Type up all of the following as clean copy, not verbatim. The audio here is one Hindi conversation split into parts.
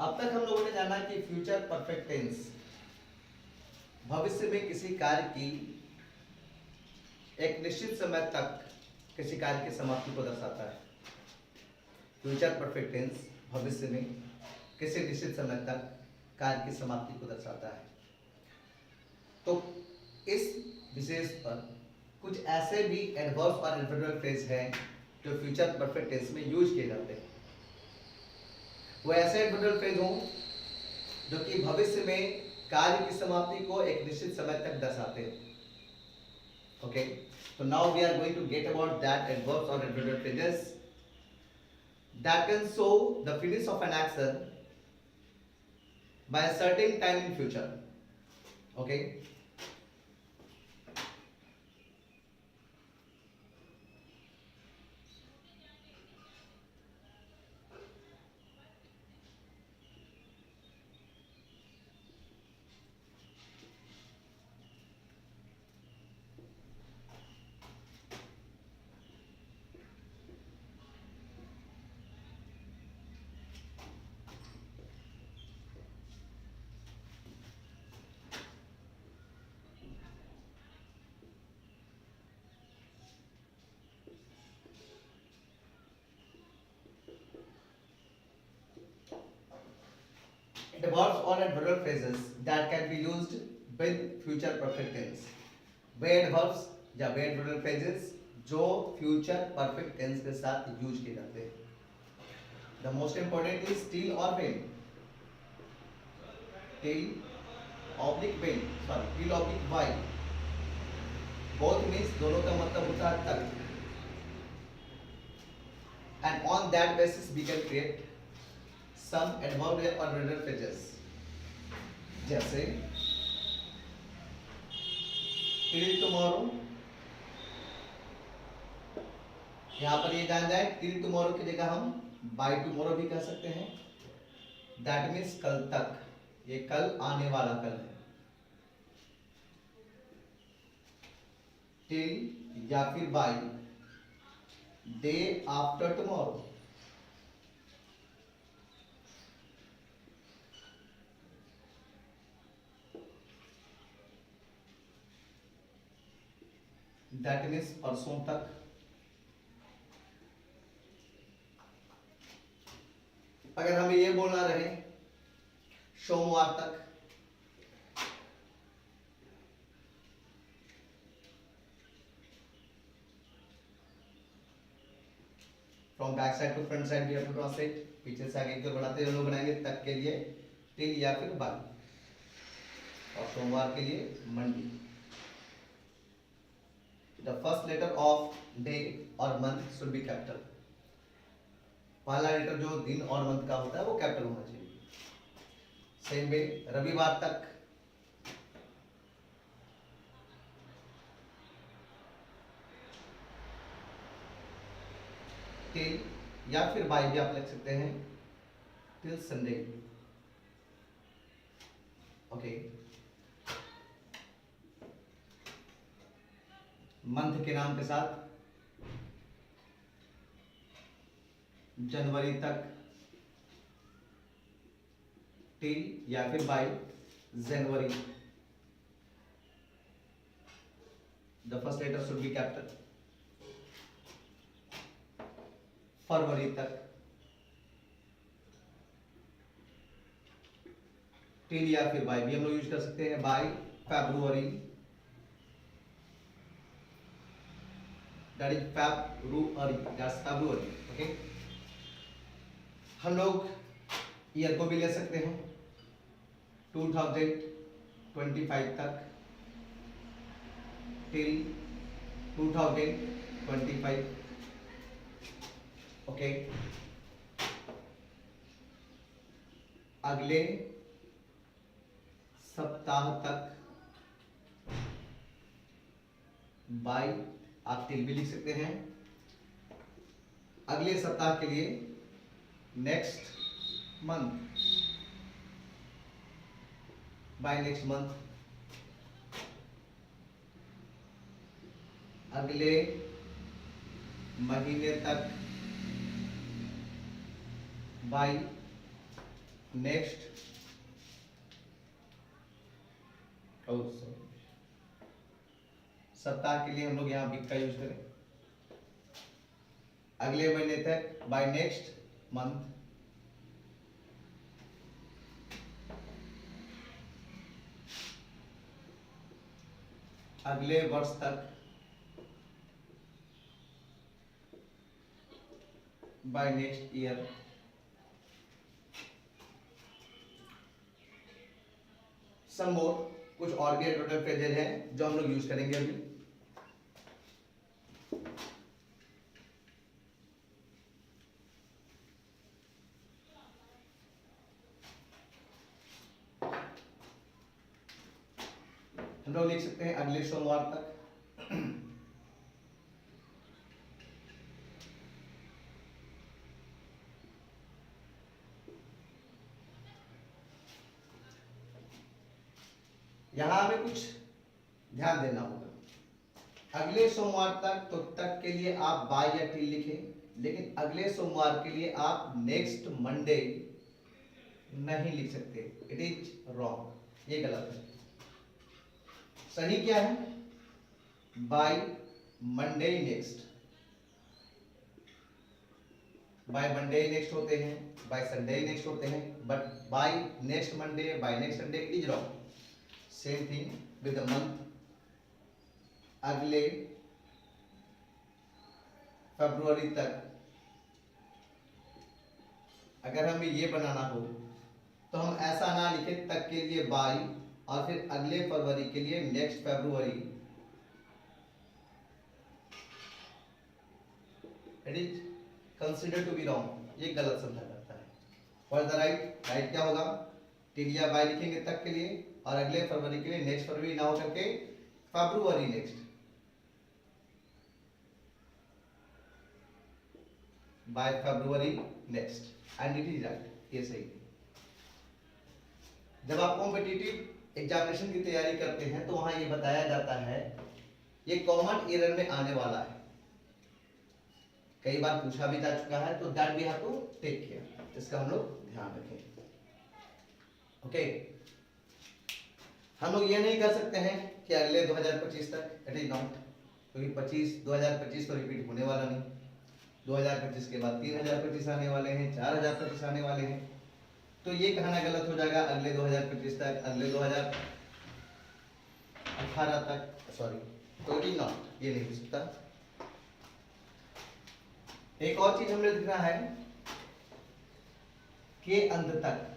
अब तक हम लोगों ने जाना कि फ्यूचर परफेक्ट टेंस भविष्य में किसी कार्य की एक निश्चित समय तक किसी कार्य की समाप्ति को दर्शाता है। फ्यूचर परफेक्ट टेंस भविष्य में किसी निश्चित समय तक कार्य की समाप्ति को दर्शाता है। तो इस विशेष पर कुछ ऐसे भी एडवर्ब्स और एडवर्बियल फ्रेज हैं जो फ्यूचर परफेक्ट टेंस में यूज किए जाते हैं। वो ऐसे एडवर्बियल फ्रेज हों जो कि भविष्य में कार्य की समाप्ति को एक निश्चित समय तक दर्शाते हैं। Okay, so now we are going to get about that adverbs or adverbial phrases that can show the finish of an action by a certain time in future. Okay. Adverbs or adverbial phrases that can be used with future perfect tense. Way adverbs या वे adverbial phrases जो future perfect tense के साथ यूज किए जाते हैं. The most important is till or when. Till oblique when, sorry, till oblique why. Both means दोनों का मतलब होता है तक. And on that basis we can create some adverbial or adverbial phrases. जैसे till tomorrow, यहाँ पर ये जान जाए till tomorrow की जगह हम by tomorrow भी कह सकते हैं. That means कल तक, ये कल आने वाला कल है. till या फिर by day after tomorrow. That means परसों तक. अगर हमें ये बोलना रहे सोमवार तक, from back side to front side भी हम क्रॉस साइड पीछे से आगे की ओर बढ़ाते हुए लोग बनाएंगे तक के लिए टिल या फिर बाय, और सोमवार के लिए Monday. The first letter of day और मंथ शुड बी कैपिटल. पहला लेटर जो दिन और मंथ का होता है वो कैपिटल होना चाहिए. सेम वे रविवार तक, टिल या फिर बाय भी आप लिख सकते हैं टिल संडे. ओके, मंथ के नाम के साथ जनवरी तक, टिल या फिर by January. The first letter should be capital. फरवरी तक, टिल या फिर बाय भी हम लोग यूज कर सकते हैं. By February, that is February, that's February. Okay, हम लोग ईयर को भी ले सकते हैं 2025 तक, टिल 2025. ओके, अगले सप्ताह तक, बाय आप टिल भी लिख सकते हैं. अगले सप्ताह के लिए next month, by next month. अगले महीने तक, बाय नेक्स्ट सप्ताह के लिए हम लोग यहाँ वीक का यूज करें, अगले महीने तक, बाय नेक्स्ट मंथ, अगले वर्ष तक, बाय नेक्स्ट ईयर, सम मोर, कुछ और भी एडवर्ब फ्रेजेज हैं जो हम लोग यूज करेंगे अभी। हम लोग लिख सकते हैं अगले सोमवार तक, यहां हमें कुछ ध्यान देना होगा। अगले सोमवार तक, तो तक के लिए आप बाय या टिल लिखें, लेकिन अगले सोमवार के लिए आप नेक्स्ट मंडे नहीं लिख सकते, इट इज रॉन्ग, ये गलत है। सही क्या है? By Monday next, by Monday next होते हैं, बाय संडे नेक्स्ट होते हैं, but by next Monday, by next Sunday is wrong. Same thing with the month, अगले फरवरी तक। अगर हमें ये बनाना हो तो हम ऐसा ना लिखे तक के लिए बाय और फिर अगले फरवरी के लिए next February, it is consider to be wrong, ये गलत समझा जाता है। फॉर द राइट, राइट क्या होगा? टिल या बाय लिखेंगे तक के लिए, और अगले फरवरी के लिए नेक्स्ट फरवरी ना हो करके February next, by February next, and it is right, ये सही है। जब आप कॉम्पिटिटिव एग्जामिनेशन की तैयारी करते हैं तो वहां ये बताया जाता है, ये कॉमन एरर में आने वाला है, कई बार पूछा भी जा चुका है, तो that we have to take care, इसका हम लोग ध्यान रखें। ओके, हम लोग ये नहीं कर सकते हैं कि अगले 2025 तक, इट इज नॉट, क्योंकि 2025 तो रिपीट होने वाला नहीं। 2025 के बाद 3025 आने वाले हैं, 4025 आने वाले हैं, तो ये कहना गलत हो जाएगा अगले 2025 तक, अगले 2018 तक, सॉरी, तो इट इज नॉट, ये नहीं हो सकता। एक और चीज हमने लिखना है, के अंत तक,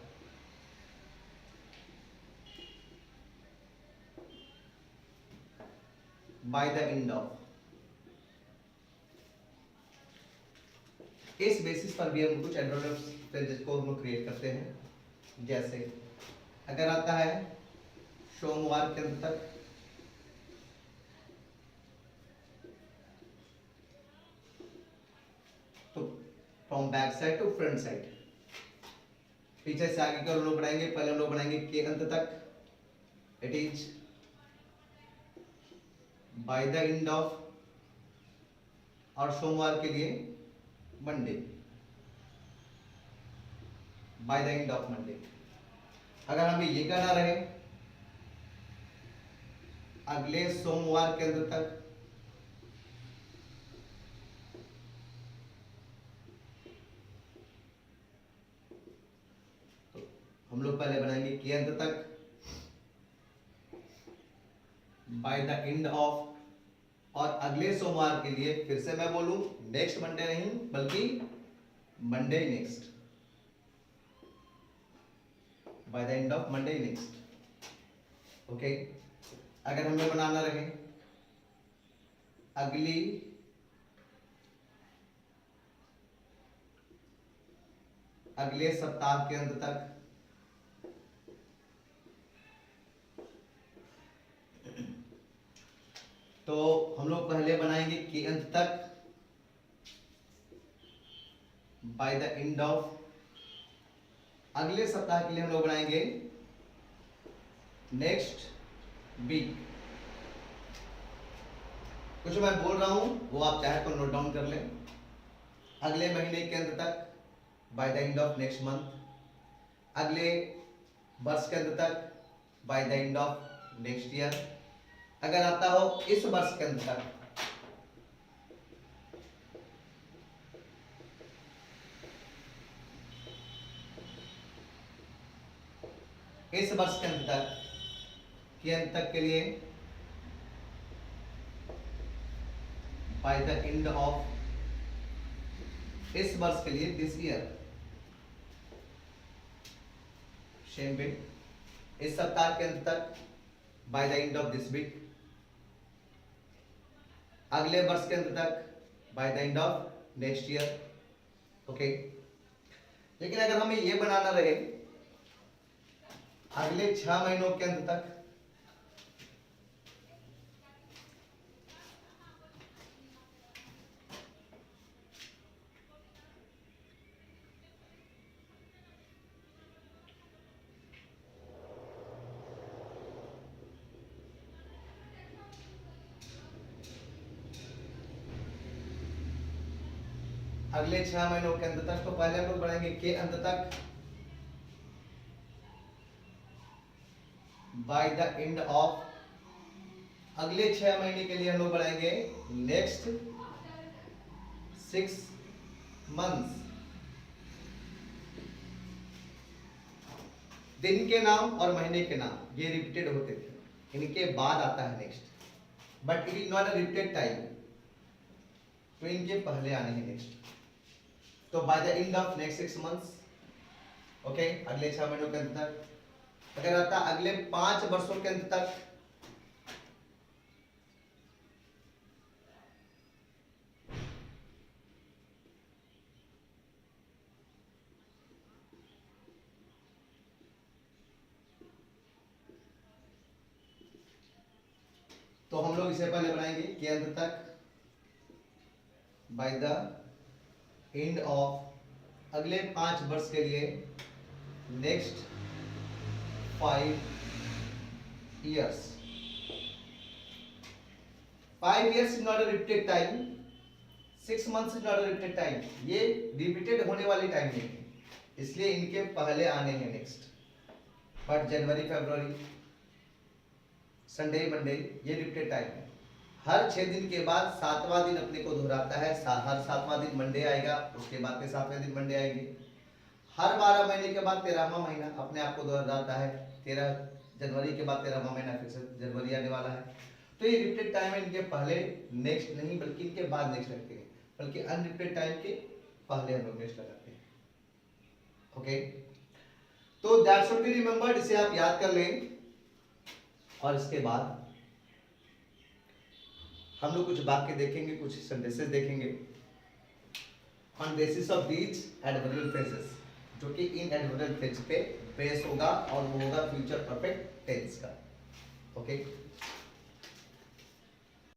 बाय द एंड ऑफ। इस बेसिस पर भी हम कुछ एडवर्ब फ्रेजेस को हम क्रिएट करते हैं। जैसे अगर आता है सोमवार के अंत तक, तो from back side to front side, पीछे से आगे की ओर हम लोग बढ़ाएंगे, पहले हम लोग बढ़ाएंगे के अंत तक, it is by the end of, और सोमवार के लिए Monday, bye the end of Monday. अगर हमें ये करना रहे अगले सोमवार के अंत तक, तो हम लोग पहले बनाएंगे के अंत तक, बाय द एंड ऑफ, और अगले सोमवार के लिए फिर से मैं बोलूं नेक्स्ट मंडे नहीं बल्कि Monday next, bye the end of Monday next. Okay, अगर हमें बनाना रहे अगले सप्ताह के अंत तक, तो हम लोग पहले बनाएंगे के अंत तक, बाय द एंड ऑफ। अगले सप्ताह के लिए हम लोग बनाएंगे नेक्स्ट वीक। कुछ मैं बोल रहा हूं वो आप चाहे तो नोट डाउन कर लें। अगले महीने के अंत तक, by the end of next month. अगले वर्ष के अंत तक, by the end of next year. अगर आता हो इस वर्ष के अंत तक, इस वर्ष के अंत तक के लिए बाय द एंड ऑफ, इस वर्ष के लिए दिस ईयर, सेम वे। इस सप्ताह के अंत तक by the end of this week, अगले वर्ष के अंत तक by the end of next year. Okay, लेकिन अगर हमें ये बनाना रहे अगले 6 महीनों के अंत तक, अगले 6 महीनों के अंत तक, तो पहले हम लोग बढ़ाएंगे के अंत तक, बाय द एंड ऑफ, अगले 6 महीने के लिए हम लोग बढ़ाएंगे नेक्स्ट 6 मंथ्स। दिन के नाम और महीने के नाम ये रिपीटेड होते थे, इनके बाद आता है next, but it is not a repeated time, तो इनके पहले आने हैं नेक्स्ट। तो bye the end of next 6 months, okay, अगले 6 महीनों के अंत तक। अगर आता अगले 5 वर्षों के अंत तक, तो हम लोग इसे पहले बनाएंगे के अंत तक, बाय द एंड ऑफ, अगले 5 वर्ष के लिए next 5 years। 5 years is not a repeated time, 6 months is not a repeated time, ये रिपीटेड होने वाली टाइम नहीं है, इसलिए इनके पहले आने हैं next. But January, February, Sunday, Monday ये रिपीटेड टाइम है। हर 6 दिन के बाद 7वां दिन अपने को दोहराता है, हर 7वां दिन मंडे आएगा, उसके बाद के 7वें दिन मंडे आएंगे। हर 12 महीने के बाद 13वां महीना अपने आप को दोहराता है, 13 जनवरी के बाद 13वां महीना फिर से जनवरी आने वाला है। तो ये रिपीटेड टाइम है, इनके पहले नेक्स्ट नहीं बल्कि इनके बाद नेक्स्ट लगते हैं, बल्कि अनरिपीटेड टाइम के पहले हम लोग नेक्स्ट लगाते हैं। ओके, तो दैट शुड बी रिमेंबर्ड, इसे आप याद कर लें। और इसके बाद हम लोग कुछ वाक्य देखेंगे, कुछ सेंटेंसेस देखेंगे on basis of these adverbial phrases, जो कि इन एडवर्बियल फ्रेज पे बेस होगा और वो होगा फ्यूचर परफेक्ट टेंस का। ओके